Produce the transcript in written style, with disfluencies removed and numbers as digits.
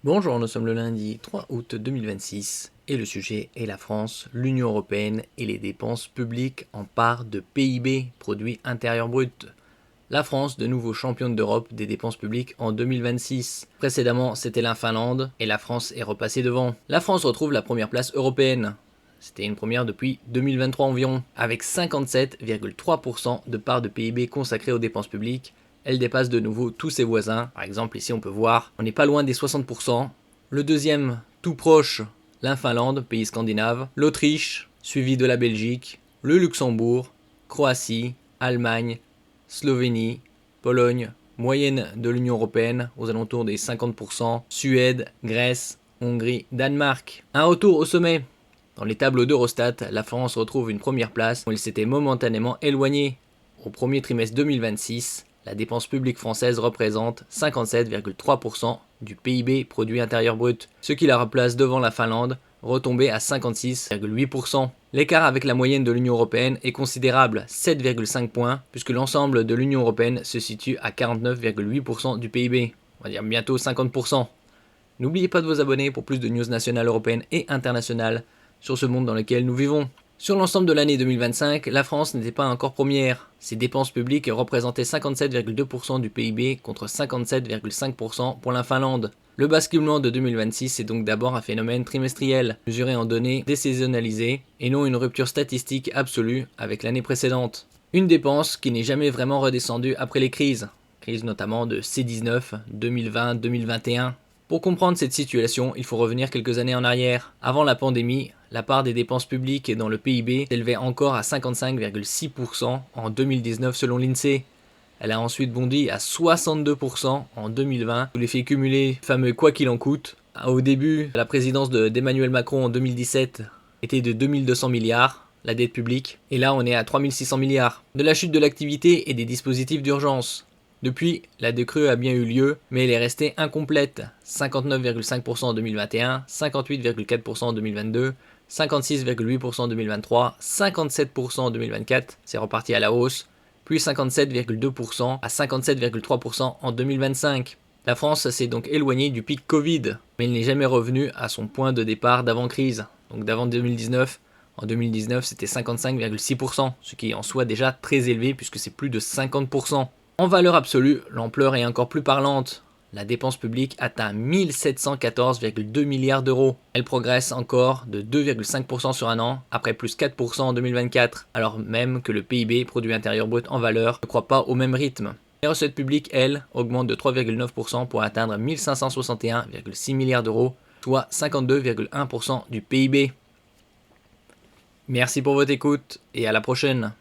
Bonjour, nous sommes le lundi 3 août 2026 et le sujet est la France, l'Union Européenne et les dépenses publiques en part de PIB, produit intérieur brut. La France, de nouveau championne d'Europe des dépenses publiques en 2026. Précédemment, c'était la Finlande et la France est repassée devant. La France retrouve la première place européenne. C'était une première depuis 2023 environ, avec 57,3% de part de PIB consacrée aux dépenses publiques. Elle dépasse de nouveau tous ses voisins. Par exemple, ici on peut voir, on n'est pas loin des 60%. Le deuxième, tout proche, la Finlande, pays scandinave, l'Autriche, suivi de la Belgique, le Luxembourg, Croatie, Allemagne, Slovénie, Pologne, moyenne de l'Union Européenne aux alentours des 50%, Suède, Grèce, Hongrie, Danemark. Un retour au sommet. Dans les tableaux d'Eurostat, la France retrouve une première place où elle s'était momentanément éloignée. Au premier trimestre 2026, la dépense publique française représente 57,3% du PIB produit intérieur brut, ce qui la replace devant la Finlande, retombée à 56,8%. L'écart avec la moyenne de l'Union Européenne est considérable, 7,5 points, puisque l'ensemble de l'Union Européenne se situe à 49,8% du PIB, on va dire bientôt 50%. N'oubliez pas de vous abonner pour plus de news nationales, européennes et internationales sur ce monde dans lequel nous vivons. Sur l'ensemble de l'année 2025, la France n'était pas encore première. Ses dépenses publiques représentaient 57,2% du PIB contre 57,5% pour la Finlande. Le basculement de 2026 est donc d'abord un phénomène trimestriel, mesuré en données désaisonnalisées et non une rupture statistique absolue avec l'année précédente. Une dépense qui n'est jamais vraiment redescendue après les crises notamment de C19, 2020, 2021. Pour comprendre cette situation, il faut revenir quelques années en arrière. Avant la pandémie, la part des dépenses publiques dans le PIB s'élevait encore à 55,6% en 2019 selon l'INSEE. Elle a ensuite bondi à 62% en 2020, sous l'effet cumulé fameux quoi qu'il en coûte. Au début, la présidence d'Emmanuel Macron en 2017 était de 2200 milliards, la dette publique, et là on est à 3600 milliards. De la chute de l'activité et des dispositifs d'urgence. Depuis, la décrue a bien eu lieu, mais elle est restée incomplète. 59,5% en 2021, 58,4% en 2022, 56,8% en 2023, 57% en 2024, c'est reparti à la hausse, puis 57,2% à 57,3% en 2025. La France s'est donc éloignée du pic Covid, mais elle n'est jamais revenue à son point de départ d'avant-crise, donc d'avant 2019. En 2019, c'était 55,6%, ce qui est en soi déjà très élevé puisque c'est plus de 50%. En valeur absolue, l'ampleur est encore plus parlante. La dépense publique atteint 1714,2 milliards d'euros. Elle progresse encore de 2,5% sur un an, après plus 4% en 2024, alors même que le PIB, produit intérieur brut en valeur, ne croît pas au même rythme. Les recettes publiques, elles, augmentent de 3,9% pour atteindre 1561,6 milliards d'euros, soit 52,1% du PIB. Merci pour votre écoute et à la prochaine.